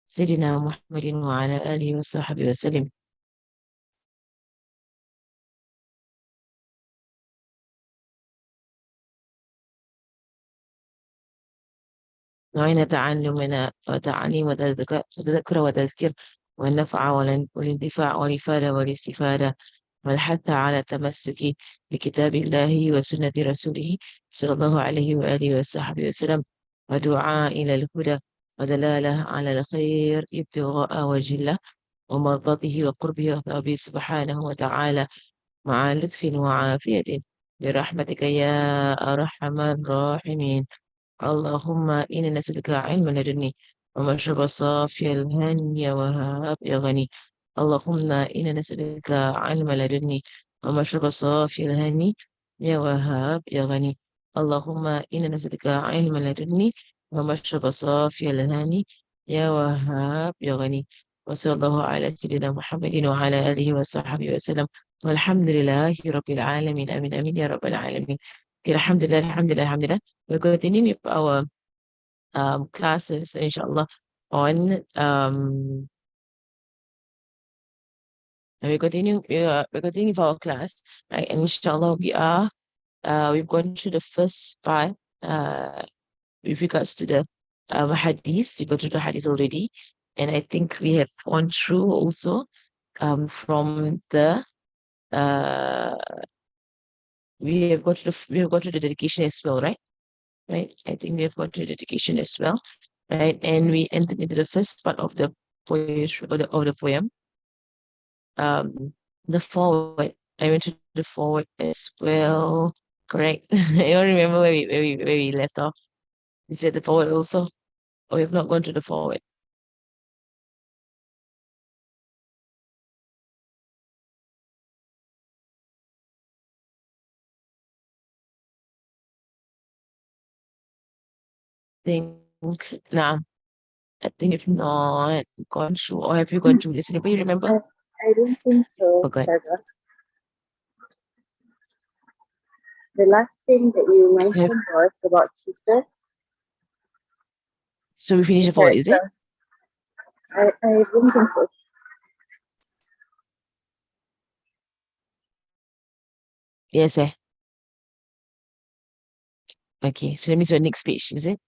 سيدنا محمد وعلى آله وصحبه وسلم. وأين تعلمنا وتعليم وتذكر وتذكير والنفع والاندفاع والإفادة والاستفادة والحث على التمسك بكتاب الله وسنة رسوله صلى الله عليه وآله وصحبه وسلم، ودعاء إلى الهدى ودلالة على الخير ابتغاء وجه الله ومرضاته وقربه وثوابه سبحانه وتعالى، مع لطف وعافية برحمتك يا أرحم الراحمين. اللهم إنا نسألك علما لدني ومشرب صافي الهاني وهاب يا غني. اللهم إنا نسألك علما لدني ومشرب صافي الهاني يا وهاب يا غني. اللهم إنا نسألك علما لدني ومشرب صافي الهاني يا وهاب يا غني. وصلى الله على سيدنا محمد وعلى آله وصحبه وسلم، والحمد لله رب العالمين. آمين آمين يا رب العالمين. Okay, alhamdulillah, alhamdulillah, alhamdulillah. We're continuing with our classes, inshallah, on we're continuing with our class, right? And inshallah, we've gone through the first part with regards to the hadith. We got through the hadith already, and I think we have gone through also from the uh we have got to the dedication as well, right? Right. I think we have got to the dedication as well, right? And we entered into the first part of the poetry of the poem, um, the forward. I went to the forward as well. Correct. I don't remember where we left off. Is it the forward also? Or we have not gone to the forward? Think nah. I think if not gone through, or have you gone through this? Anybody remember? I don't think so, Okay. Sarah. The last thing that you mentioned was about cheaters. So we finish the forward, is it? I don't think so. Yes, eh. Okay, so that means we're next page, is it?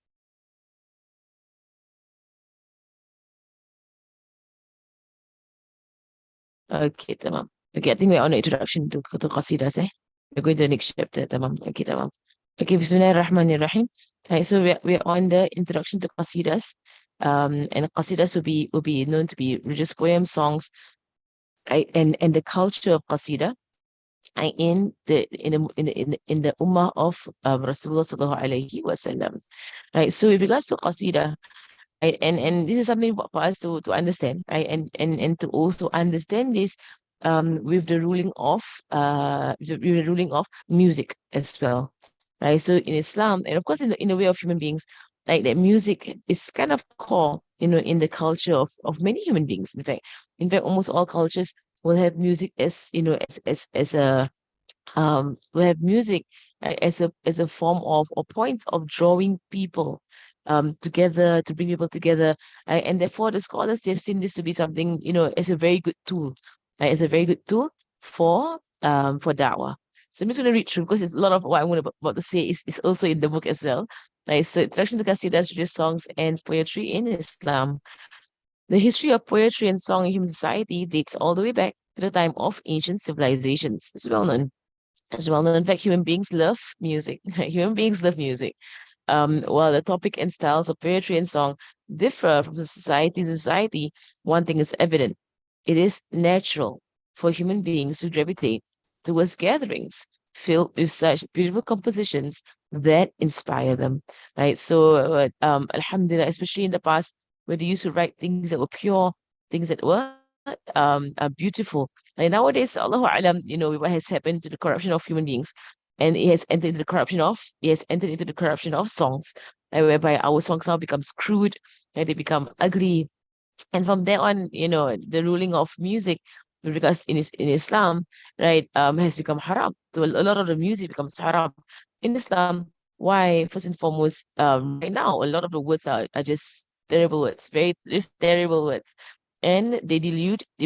Okay, tamam. Okay, I think we're on the introduction to Qasidas, eh? We're going to the next chapter, tamam. Okay, tamam. Okay, Bismillahirrahmanirrahim. Right, so we're on the introduction to Qasidas. And Qasidas will be known to be religious poems, songs, right? And the culture of Qasida in the Ummah of Rasulullah sallallahu alaihi wasallam. Right. So with regards to Qasida, right, and this is something for us to understand, right? And to also understand this with the ruling of music as well. Right. So in Islam, and of course in the way of human beings, like that music is kind of core, in the culture of many human beings. In fact, almost all cultures will have music as as a we have music as a form of or points of drawing people together, to bring people together, and therefore the scholars, they've seen this to be something, as a very good tool, right? As a very good tool for da'wah. So I'm just going to read through, because it's a lot of what I'm about to say is also in the book as well, right? So Introduction to Qasidas, religious songs and poetry in Islam. The history of poetry and song in human society dates all the way back to the time of ancient civilizations. It's well known. As well known. In fact, human beings love music. Human beings love music. While the topic and styles of poetry and song differ from society to society, one thing is evident. It is natural for human beings to gravitate towards gatherings filled with such beautiful compositions that inspire them. Right. So, Alhamdulillah, especially in the past, where they used to write things that were pure, things that were beautiful. And nowadays, Allahu Alam, what has happened to the corruption of human beings, and it has entered into the corruption of songs, whereby our songs now becomes crude, and they become ugly. And from there on, the ruling of music with regards in Islam, right, has become haram. So a lot of the music becomes haram in Islam. Why? First and foremost, right now, a lot of the words are just terrible words, there's terrible words. And they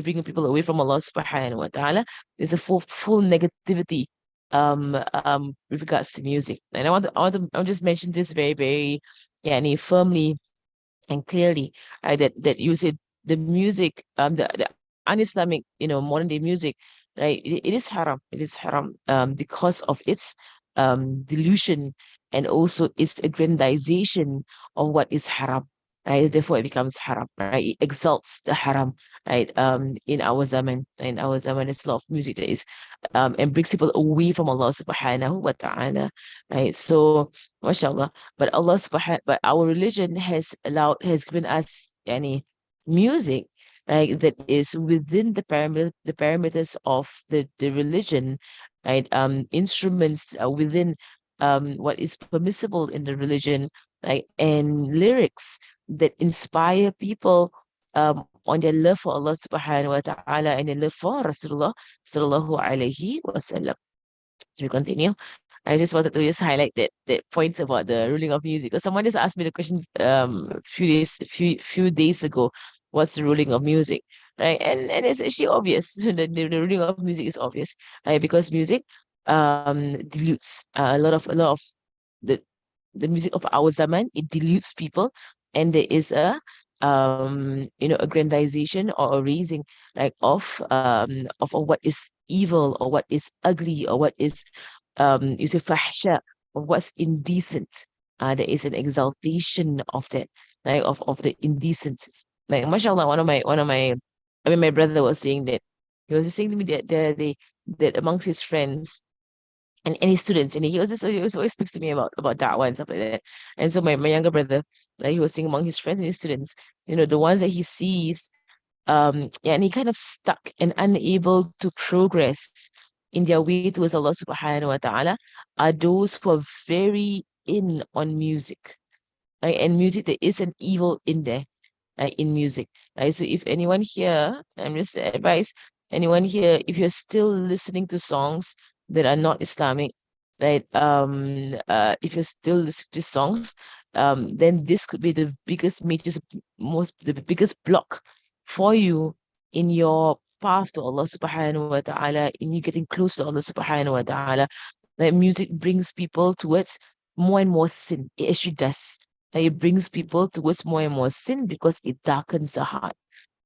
bring people away from Allah subhanahu wa ta'ala. There's a full negativity with regards to music. And I'll just mention this very, yeah, firmly and clearly, that you said the music, the un-Islamic, modern day music, right? It is haram. It is haram because of its delusion and also its aggrandization of what is haram. Right? Therefore, it becomes haram. Right? It exalts the haram. Right? In our zaman, there's a lot of music that is and brings people away from Allah Subhanahu wa Taala. Right? So, mashallah. But our religion has given us any music, right, that is within the parameters of the religion, right? Instruments within what is permissible in the religion, right? And lyrics that inspire people on their love for Allah subhanahu wa ta'ala and their love for Rasulullah sallallahu alaihi wasallam. Should we continue? I just wanted to just highlight that point about the ruling of music. Because someone just asked me the question few days ago, what's the ruling of music? Right. And it's actually obvious. The ruling of music is obvious. Right? Because music dilutes a lot of the the music of our zaman, it dilutes people, and there is a aggrandization or a raising like of what is evil or what is ugly or what is you say fahsha, or what's indecent. There is an exaltation of that, like of the indecent. Like mashallah, my brother was saying that he was just saying to me that amongst his friends and his students, and he was always speaks to me about da'wah and stuff like that. And so my younger brother, like he was saying among his friends and his students, the ones that he sees, yeah, and he kind of stuck and unable to progress in their way towards Allah subhanahu wa ta'ala are those who are very in on music. Right? And music, there is an evil in there, in music. Right? So if anyone here, I'm just advice, anyone here, if you're still listening to songs that are not Islamic, right? If you're still listening to songs, then this could be the biggest block for you in your path to Allah subhanahu wa ta'ala, in you getting close to Allah subhanahu wa ta'ala. Like music brings people towards more and more sin. It actually does. Like it brings people towards more and more sin because it darkens the heart.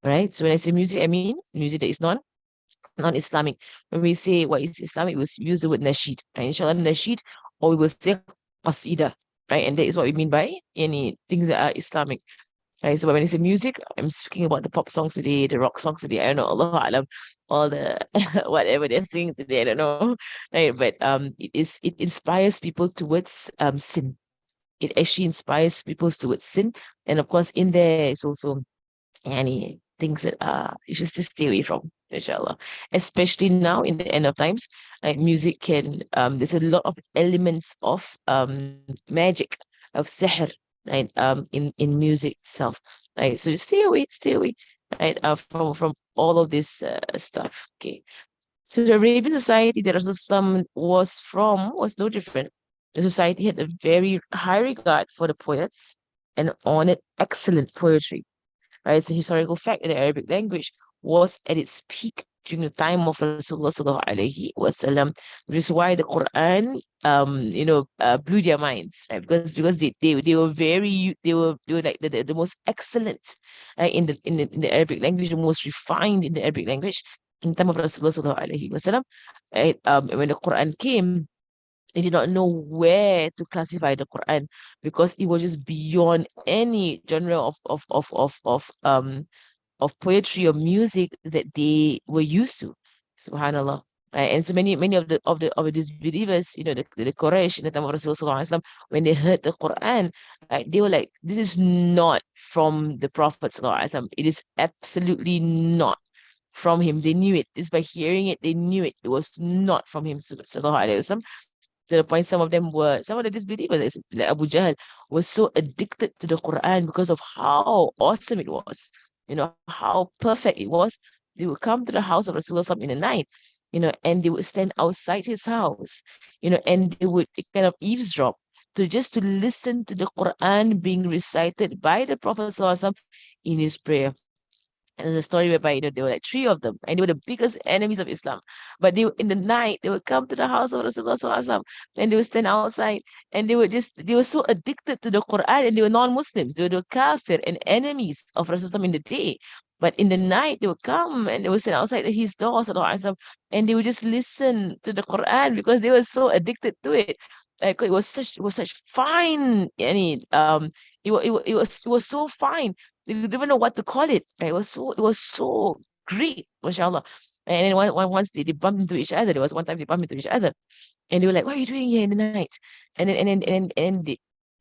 Right? So when I say music, I mean music that is non-Islamic. When we say what is Islamic, we use the word nasheed. Right? Inshallah, nasheed, or we will say qasidah. Right? And that is what we mean by any things that are Islamic. Right, so when I say music, I'm speaking about the pop songs today, the rock songs today. I don't know, Allah Alam, all the whatever they're singing today, I don't know. Right, but it inspires people towards sin. It actually inspires people towards sin. And of course, in there is also any things that you should just stay away from, inshallah. Especially now in the end of times, like music can there's a lot of elements of magic, of sihr, right? In music itself. Right. So stay away, right? From all of this stuff. Okay. So the Arabian society that Rasulullah was no different. The society had a very high regard for the poets and honored excellent poetry. Right? It's a historical fact that the Arabic language was at its peak during the time of Rasulullah sallallahu alaihi wasallam, which is why the Quran, blew their minds, right? Because they were they were like the most excellent, right, in the Arabic language, the most refined in the Arabic language in time of Rasulullah sallallahu alaihi wasallam. Right? When the Quran came, they did not know where to classify the Quran because it was just beyond any genre of poetry or music that they were used to. Subhanallah. Right? And so many of the disbelievers, the Quraysh in the time of Rasulullah, when they heard the Quran, right, they were like, this is not from the Prophet. It is absolutely not from him. They knew it. Just by hearing it, they knew it. It was not from him. To the point some of the disbelievers, like Abu Jahl, was so addicted to the Quran because of how awesome it was, how perfect it was. They would come to the house of Rasulullah in the night, and they would stand outside his house, and they would kind of eavesdrop, to listen to the Quran being recited by the Prophet ﷺ in his prayer. And there's a story whereby, there were like three of them, and they were the biggest enemies of Islam. But in the night, they would come to the house of Rasulullah SAW, and they would stand outside, and they were so addicted to the Quran, and they were non-Muslims. They were the kafir and enemies of Rasulullah in the day. But in the night, they would come and they would stand outside his door, SAW, and they would just listen to the Quran because they were so addicted to it. Like it was such fine, any it was so fine. They didn't even know what to call it. Right? It was so great, mashallah. And then once they bumped into each other, there was one time they bumped into each other, and they were like, "What are you doing here in the night?"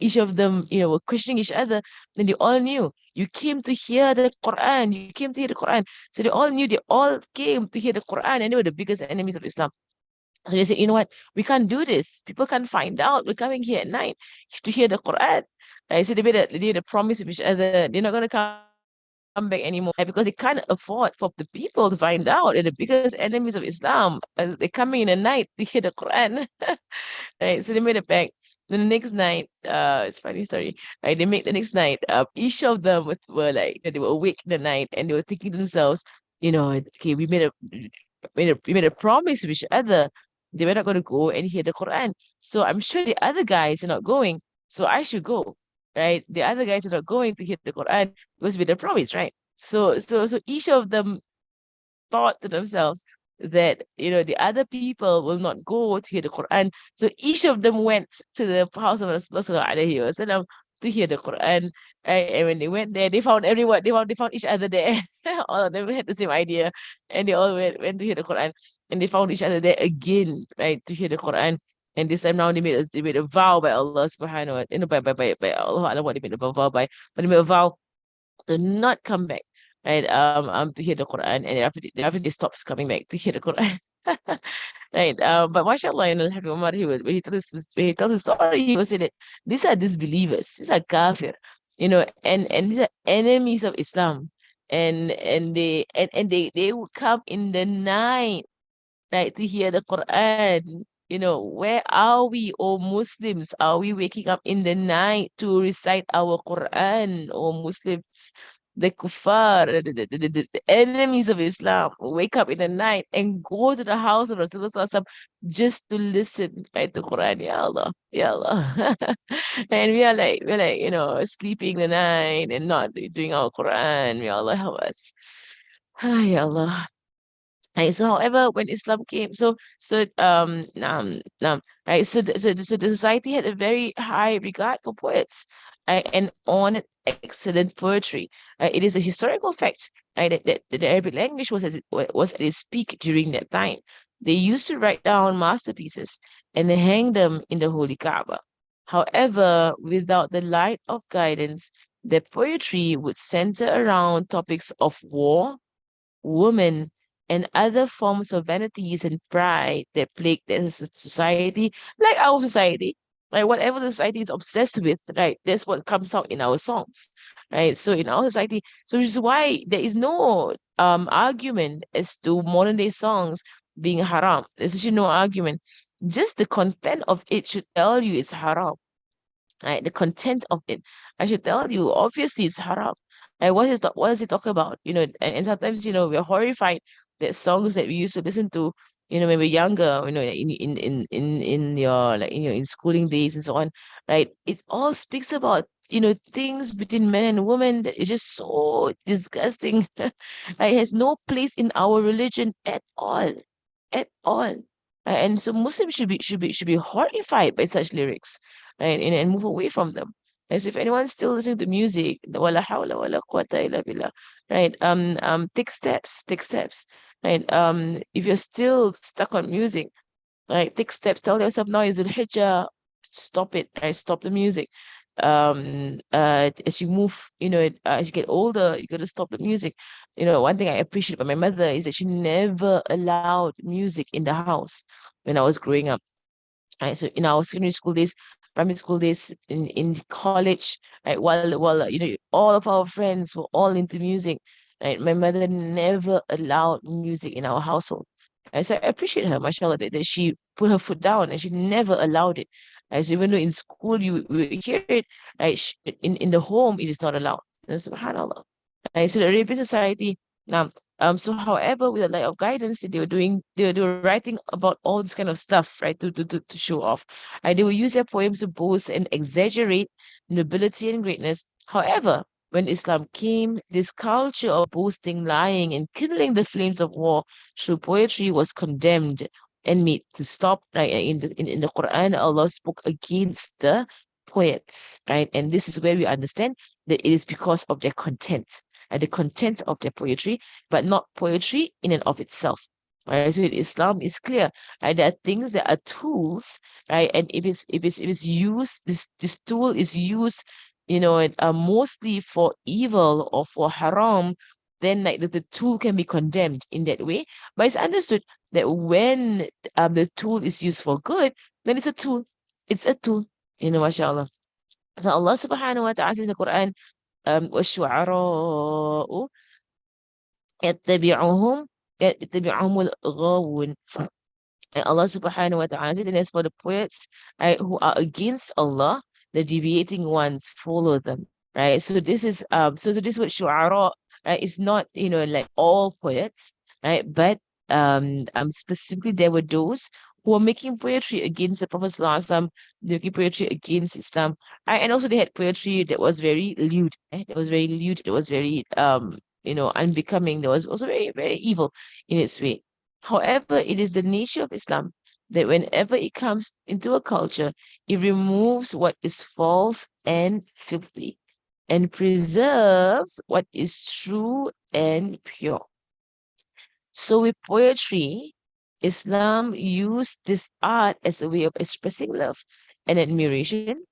Each of them, were questioning each other. Then they all knew you came to hear the Quran. You came to hear the Quran. So they all knew they all came to hear the Quran, and they were the biggest enemies of Islam. So they said, you know what? We can't do this. People can't find out. We're coming here at night to hear the Quran. Right? So they made a promise of each other. They're not going to come back anymore, right? Because they can't afford for the people to find out. They're the biggest enemies of Islam. They're coming in the night to hear the Quran. Right? So they made a pact. Then the next night, it's a funny story. Right? They made the next night. Each of them were like, they were awake in the night, and they were thinking to themselves, okay, we made a promise to each other. They were not going to go and hear the Quran. So I'm sure the other guys are not going. So I should go. Right? The other guys are not going to hear the Quran because we made a promise, right? So each of them thought to themselves that the other people will not go to hear the Quran. So each of them went to the house of Rasulullah to hear the Quran. Right? And when they went there, they found everyone. They found each other there. All of them had the same idea, and they all went to hear the Quran. And they found each other there again, right, to hear the Quran. And this time now they made a vow by Allah Subhanahu wa Taala, by Allah Alam what they made a vow by, but they made a vow to not come back, right? To hear the Quran, and after they stopped coming back to hear the Quran. Right. But mashallah, Hafiz Umar, when he tells his story, he will say that these are disbelievers, these are kafir, and these are enemies of Islam. And they will come in the night, right, to hear the Quran. Where are we, O Muslims? Are we waking up in the night to recite our Quran, O Muslims? The kuffar, the enemies of Islam, wake up in the night and go to the house of Rasulullah SAW just to listen, right, to Quran. Ya Allah, Ya Allah. And we're like, sleeping the night and not doing our Quran. Ya Allah, help us. Ya Allah. Right. So, however, when Islam came, right. So the society had a very high regard for poets, right, and honored excellent poetry. Right. It is a historical fact, right, that the Arabic language was at its peak during that time. They used to write down masterpieces and hang them in the Holy Kaaba. However, without the light of guidance, their poetry would center around topics of war, women, and other forms of vanities and pride that plague the society, like our society. Like whatever the society is obsessed with, right? That's what comes out in our songs, right? So in our society, so which is why there is no argument as to modern day songs being haram. There's actually no argument. Just the content of it should tell you it's haram, right? The content of it, I should tell you, obviously it's haram. And what does it talk about? And sometimes, we're horrified that songs that we used to listen to, when we're younger, in schooling days and so on, right? It all speaks about, things between men and women that is just so disgusting. Right? It has no place in our religion at all. At all. And so Muslims should be horrified by such lyrics, right? And move away from them. As if anyone's still listening to music, wala hawla wala quwwata illa billah, right? Take steps, right? If you're still stuck on music, right, take steps. Tell yourself now is al-hijjah, stop it, right? Stop the music. As you move, as you get older, you gotta stop the music. One thing I appreciate about my mother is that she never allowed music in the house when I was growing up. Right. So in our secondary school days, primary school days, in college, right, while all of our friends were all into music, right, my mother never allowed music in our household. So I appreciate her, mashallah, that she put her foot down and she never allowed it. Right? So even though in school you hear it, right, in the home it is not allowed. Subhanallah. Right? So the Arabian society now, so however, with the light of guidance, they were writing about all this kind of stuff, right, to show off. Right? They will use their poems to boast and exaggerate nobility and greatness. However, when Islam came, this culture of boasting, lying, and kindling the flames of war through poetry was condemned and made to stop. Right? In the Quran, Allah spoke against the poets, right? And this is where we understand that it is because of their content, the content of their poetry, but not poetry in and of itself. Right? So in Islam is clear. Right? There are things that are tools, right? And if it's used, this tool is used, mostly for evil or for haram, then like the tool can be condemned in that way. But it's understood that when the tool is used for good, then it's a tool. It's a tool, mashallah. So Allah subhanahu wa ta'ala says in the Quran, والشعراء يتبعهم يتبعهم الغاوون. And Allah subhanahu wa ta'ala says, and as for the poets, right, who are against Allah, the deviating ones follow them. Right. So this is so this word shu'ara, right, is not, like all poets, right? But specifically there were those who were making poetry against the Prophet Sallallahu Alaihi Wasallam, making poetry against Islam. Right? And also they had poetry that was very lewd, that was very lewd, it was very unbecoming, that was also very, very evil in its way. However, it is the nature of Islam that whenever it comes into a culture, it removes what is false and filthy and preserves what is true and pure. So with poetry, Islam used this art as a way of expressing love and admiration,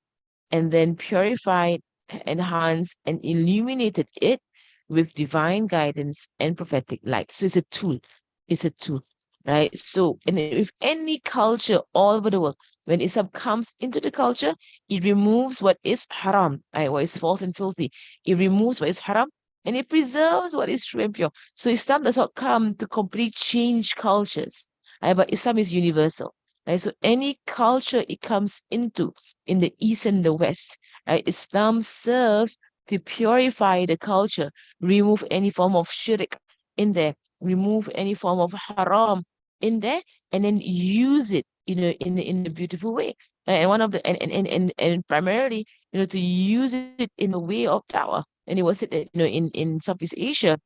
and then purified, enhanced, and illuminated it with divine guidance and prophetic light. So it's a tool. It's a tool, right? So, and with any culture all over the world, when Islam comes into the culture, it removes what is haram, right? What is false and filthy. It removes what is haram and it preserves what is true and pure. So Islam does not come to completely change cultures, right? But Islam is universal. Right? So any culture it comes into in the East and the West, right? Islam serves to purify the culture, remove any form of shirk in there, remove any form of haram in there, and then use it, in a beautiful way. And one of the and primarily, to use it in a way of dawah. And it was said that, in Southeast Asia,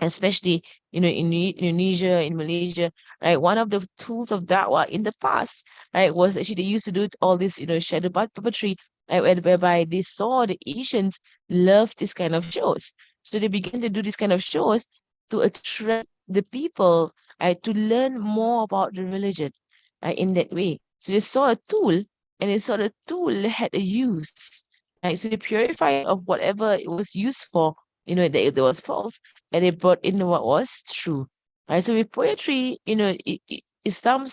especially, in Indonesia, in Malaysia, right? One of the tools of da'wah in the past, right, was actually they used to do all this, shadow puppetry, right, whereby they saw the Asians love this kind of shows. So they began to do this kind of shows to attract the people, right, to learn more about the religion, right, in that way. So they saw a tool, and they saw the tool had a use, right? So they purified of whatever it was used for, that was false, and they brought in what was true. Right? So with poetry, Islam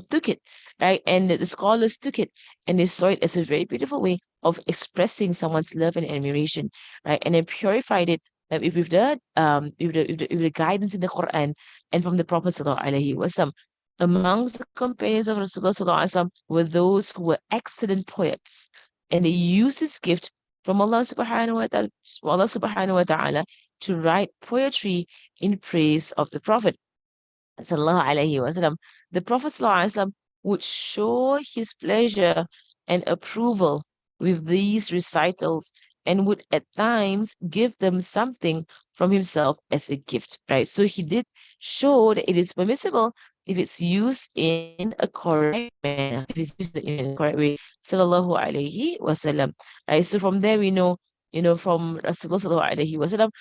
took it, right? And the scholars took it and they saw it as a very beautiful way of expressing someone's love and admiration, right? And they purified it with the guidance in the Quran and from the Prophet Sallallahu Alaihi Wasallam. Amongst the companions of Rasulullah Sallallahu Alaihi Wasallam were those who were excellent poets, and they used this gift from Allah subhanahu wa ta'ala to write poetry in praise of the Prophet sallallahu alaihi wasallam. The Prophet sallallahu alaihi wasallam would show his pleasure and approval with these recitals and would at times give them something from himself as a gift, right? So he did show that it is permissible if it's used in a correct manner, if it's used in a correct way, sallallahu alaihi wasallam. Right? So from there we know, from Rasulullah sallallahu alaihi wasallam,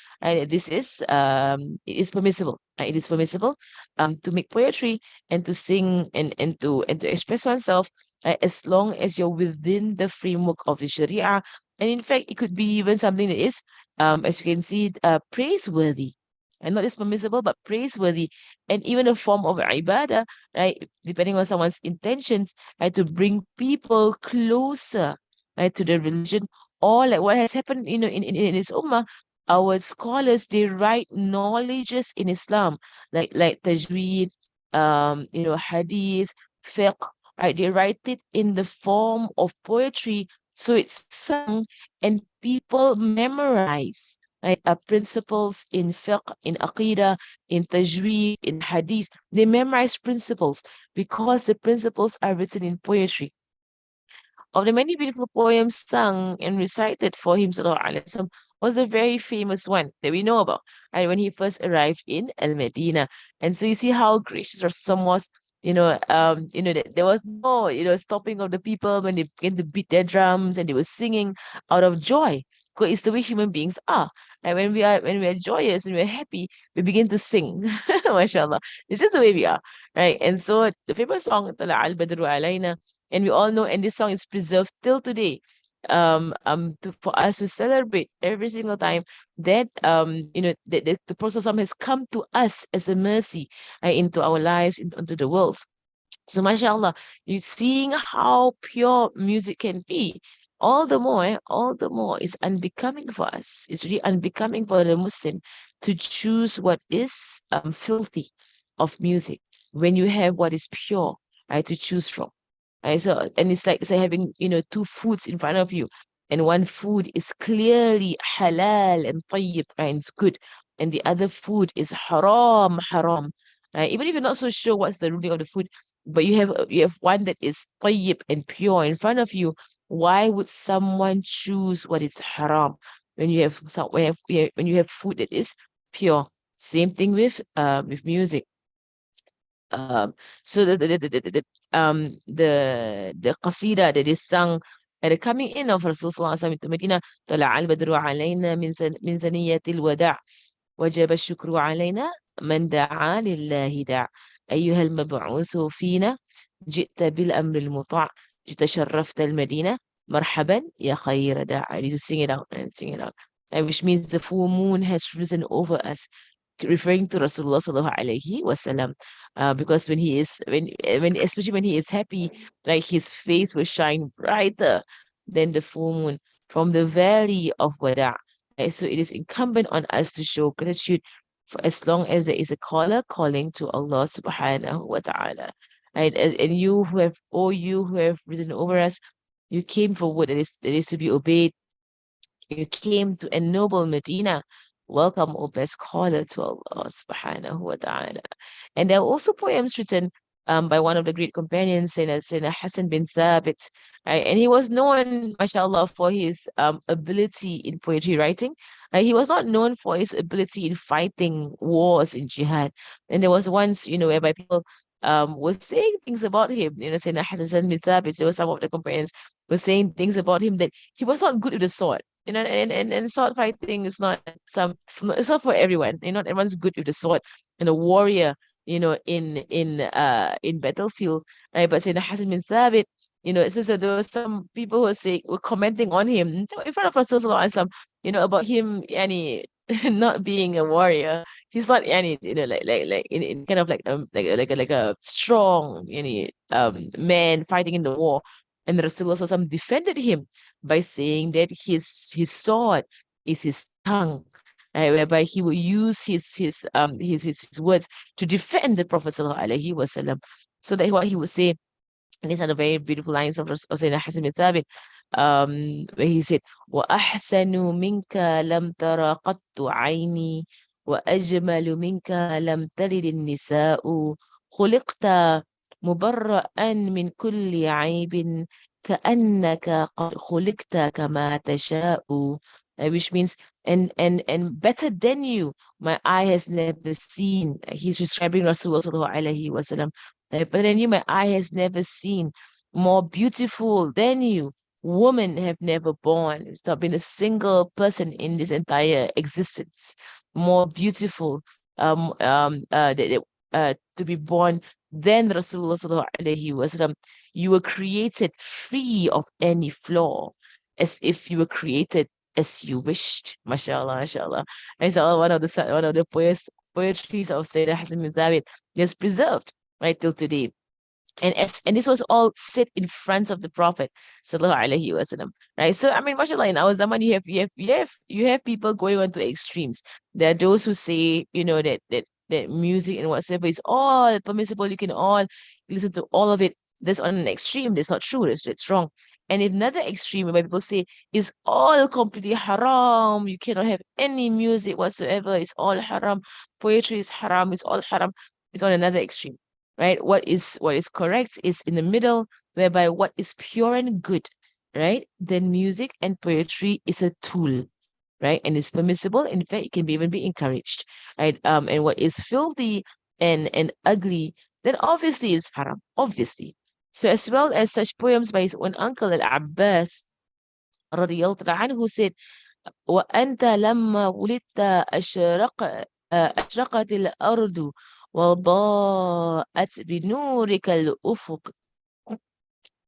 this is it is permissible. Right? It is permissible to make poetry and to sing and to express oneself, as long as you're within the framework of the Sharia. And in fact, it could be even something that is, as you can see, praiseworthy. And not just permissible, but praiseworthy. And even a form of ibadah, right? Depending on someone's intentions, right? To bring people closer, right? To the religion. Or like what has happened, in this ummah, our scholars, they write knowledges in Islam, like tajweed, hadith, fiqh, right? They write it in the form of poetry, so it's sung and people memorize, right? Principles in fiqh, in aqidah, in tajweed, in hadith. They memorize principles because the principles are written in poetry. Of the many beautiful poems sung and recited for him, sallallahu alaihi wasallam, was a very famous one that we know about, right? When he first arrived in Al Medina. And so you see how gracious Rasulullah was, that there was no, stopping of the people when they began to beat their drums and they were singing out of joy. Because it's the way human beings are. And when we are joyous and we're happy, we begin to sing. MashaAllah. It's just the way we are. Right. And so the famous song, Tala al Badru Alayna, and we all know, and this song is preserved till today. For us to celebrate every single time that the Prophet has come to us as a mercy into our lives, into the world. So, mashallah, you seeing how pure music can be. All the more is unbecoming for us. It's really unbecoming for the Muslim to choose what is filthy of music when you have what is pure, right, to choose from. Right? So, and it's like say having, two foods in front of you, and one food is clearly halal and tayyib, right, and it's good, and the other food is haram. Right? Even if you're not so sure what's the ruling of the food, but you have one that is tayyib and pure in front of you. Why would someone choose what is haram when you have when you have food that is pure? Same thing with music. Um, so the qasida that is sung at the coming in of Rasulullah SAW into Medina, طلع البدر علينا من ثنية الوداع وجب الشكر علينا من دعا لله داع أيها المبعوث فينا جئت بالأمر المطاع جئت شرفت المدينة مرحبا يا خير داع. I need to sing it out and sing it out. Which means the full moon has risen over us, referring to Rasulullah sallallahu alaihi wasallam, because when especially when he is happy, like his face will shine brighter than the full moon from the valley of Wada'. So it is incumbent on us to show gratitude for as long as there is a caller calling to Allah subhanahu wa ta'ala. Right? And you who have risen over us, you came for what that is to be obeyed. You came to ennoble Medina. Welcome, O best caller to Allah subhanahu wa ta'ala. And there are also poems written by one of the great companions, Sayyidina Hassan bin Thabit. Right? And he was known, mashallah, for his ability in poetry writing. He was not known for his ability in fighting wars in jihad. And there was once, whereby people were saying things about him. Sayyidina Hassan bin Thabit, there were some of the companions were saying things about him that he was not good with the sword. And sword fighting is not it's not for everyone. Not everyone's good with the sword and a warrior, in battlefield. Right? But Sayyidina Hassan bin Thabit, it's just that there were some people were commenting on him in front of Rasulullah, about him not being a warrior. He's not any, like in kind of like a strong man fighting in the war. And Rasulullah defended him by saying that his sword is his tongue, right, whereby he will use his words to defend the Prophet sallallahu alaihi wasallam. So that what he would say, and these are the very beautiful lines of Sayyidina Hassan bin Thabit, where he said, وَأَحْسَنُ مِنْكَ لَمْ تَرَ قَطُّ عَيْنِي وَأَجْمَلُ مِنْكَ لَمْ تَلِدِ النِّسَاءُ خُلِقْتَ مُبَرَّأً مِنْ كُلِّ عَيْبٍ كَأَنَّكَ قَدْ خُلِقْتَ كَمَا تَشَاءُ. Which means, and better than you, my eye has never seen. He's describing Rasulullah sallallahu alaihi wasallam. Better than you, my eye has never seen. More beautiful than you, women have never born. There's not been a single person in this entire existence more beautiful to be born than Rasulullah sallallahu alaihi wasallam. You were created free of any flaw, as if you were created as you wished. MashaAllah, mashallah. And so one of the poetries of Sayyidina Hassan bin Thabit is preserved right till today. And this was all said in front of the Prophet sallallahu alaihi wasallam. Right. So I mean, mashallah, in our zaman you have people going on to extremes. There are those who say, that music and whatsoever is all permissible, you can all listen to all of it. This on an extreme, that's not true, it's wrong. And if another extreme where people say it's all completely haram, you cannot have any music whatsoever, it's all haram, poetry is haram, it's all haram, it's on another extreme, right? What is correct is in the middle, whereby what is pure and good, right? Then music and poetry is a tool, right? And it's permissible. In fact, it can be even be encouraged, right? And what is filthy and ugly, then obviously is haram, obviously. So as well as such poems by his own uncle Al-Abbas radiallahu anhu who said, وأنت لما ولدت أشرقت الأرض وضاءت بنورك الأفق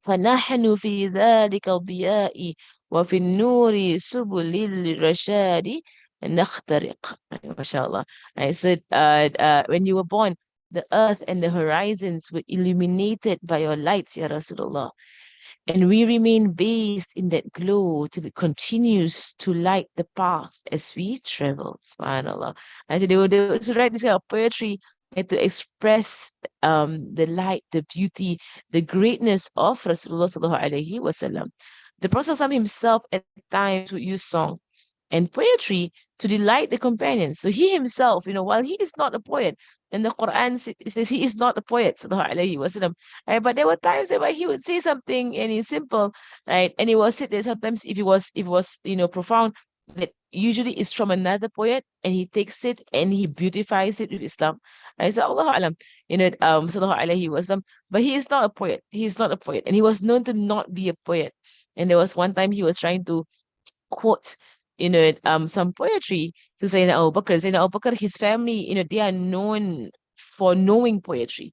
فنحن في ذلك الضياء وفي النور سبل الرشاد نخترق. MashaAllah. I said, when you were born, the earth and the horizons were illuminated by your lights, Ya Rasulullah. And we remain based in that glow till it continues to light the path as we travel. SubhanAllah. And so they would write this kind of poetry and to express the light, the beauty, the greatness of Rasulullah sallallahu alaihi wasallam. The Prophet himself at times would use song and poetry to delight the companions. So he himself, while he is not a poet, and the Quran says he is not a poet, sallallahu alaihi wasallam. Right? But there were times where he would say something and it's simple, right? And it was said that sometimes if it was profound, that usually is from another poet, and he takes it and he beautifies it with Islam. Right? So Allah alam, sallallahu alaihi wasallam. But he is not a poet. He is not a poet, and he was known to not be a poet. And there was one time he was trying to quote, some poetry to Sayyidina Abu Bakr. Sayyidina Abu Bakr, his family, they are known for knowing poetry.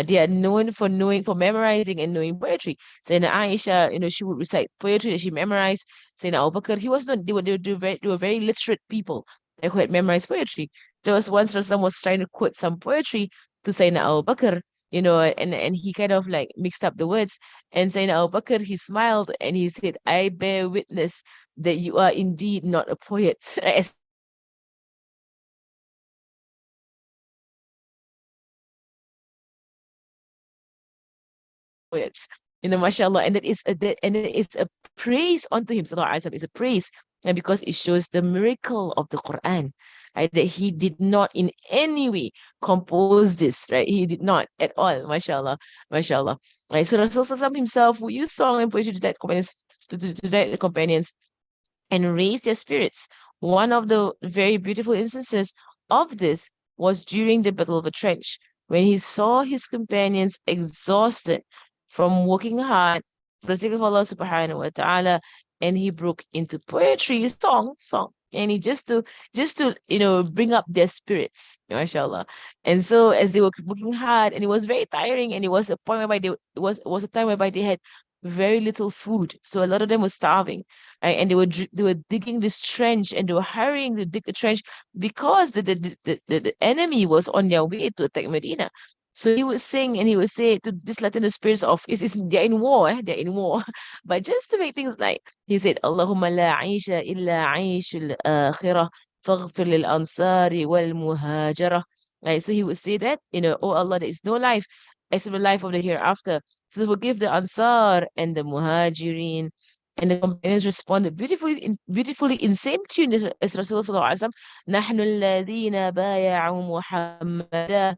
They are known for memorizing and knowing poetry. Sayyidina Aisha, she would recite poetry that she memorized. Sayyidina Abu Bakr, he was not, they were very literate people who had memorized poetry. There was once someone was trying to quote some poetry to Sayyidina Abu Bakr, and he kind of like mixed up the words. And Sayyidina Abu Bakr, he smiled and he said, I bear witness that you are indeed not a poet. As poets, mashallah. And it is a praise unto him, sallallahu alaihi wasallam. It's a praise, and because it shows the miracle of the Quran, right? That he did not in any way compose this, right? He did not at all, mashallah, mashallah. Right. So Rasulullah himself will use song and poetry to that companions to that companions and raise their spirits. One of the very beautiful instances of this was during the Battle of the Trench, when he saw his companions exhausted from working hard for the sake of Allah subhanahu wa ta'ala, and he broke into poetry, song, and he just to bring up their spirits, mashallah. And so as they were working hard, and it was very tiring, and it was a point whereby it was a time whereby they had very little food. So a lot of them were starving, right? And they were digging this trench, and they were hurrying to dig the trench because the enemy was on their way to attack Medina. So he would sing and he would say to dislighten the spirits of is they're in war, they're in war. But just to make things light, he said, Allahumma la aisha illa aishul akhirah faghfir lil ansari wal muhajara. Right. So he would say that, oh Allah, there is no life except the life of the hereafter. So forgive the Ansar and the Muhajirin. And the companions responded beautifully in same tune as Rasulullah sallallahu alaihi wasallam. نحن الذين بايعوا محمدا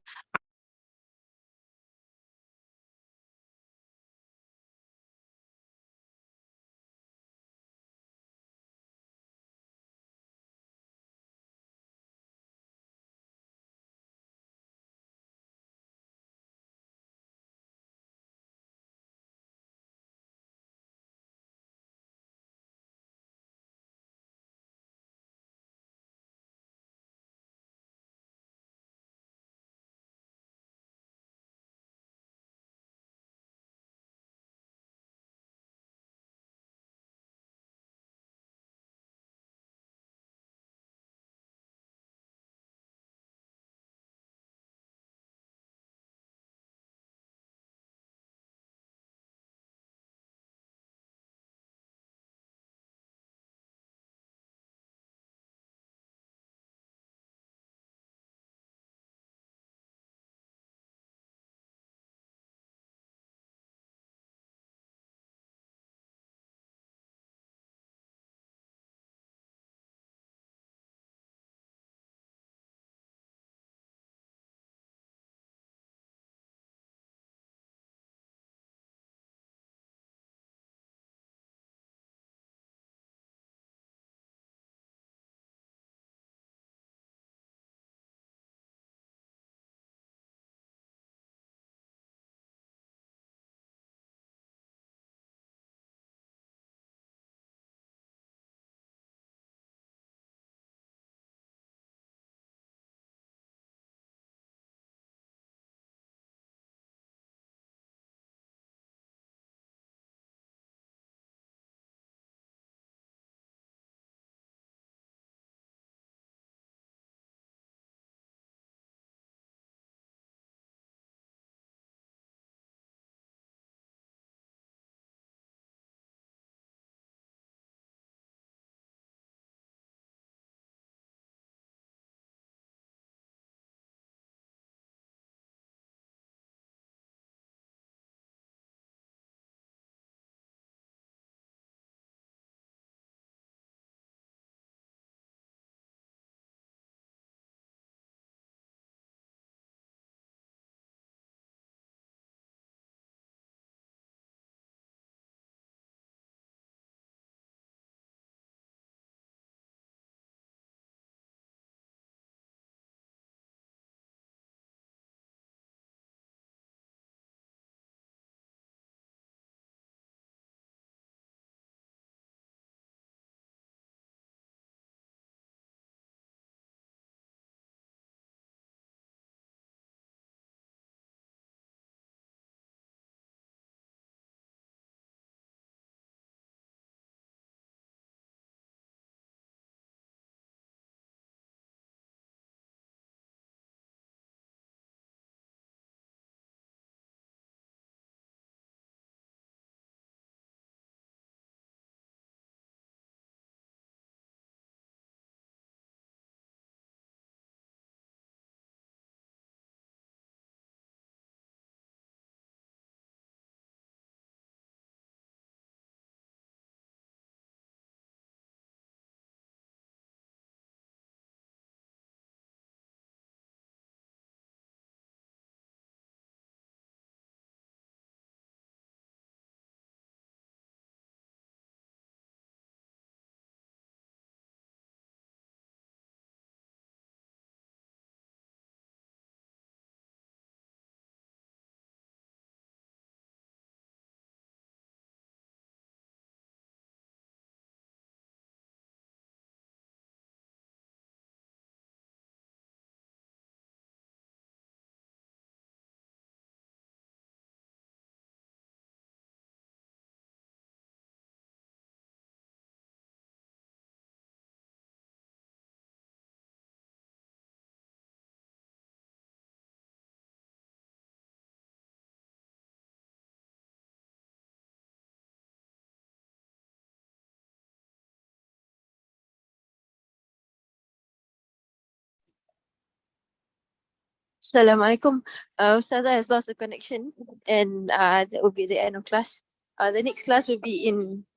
Assalamualaikum. Ustazah has lost the connection, and that will be the end of class. The next class will be in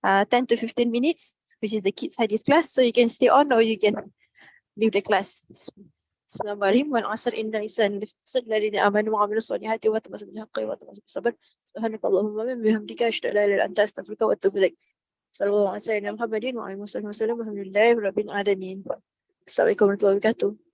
10 to 15 minutes, which is the kids hadith class. So you can stay on or you can leave the class. Bismillahirrahmanirrahim. Wal asr inna lisan الذين آمنوا وعملوا الصالحات وتواصوا بالحق وتواصوا بالصبر. سبحانك اللهم وبحمدك أشهد أن لا إله إلا أنت أستغفرك وأتوب إليك. صلى الله على سيدنا محمد وعلى آله وصحبه وسلم. والحمد لله رب العالمين. Assalamualaikum warahmatullahi wabarakatuh.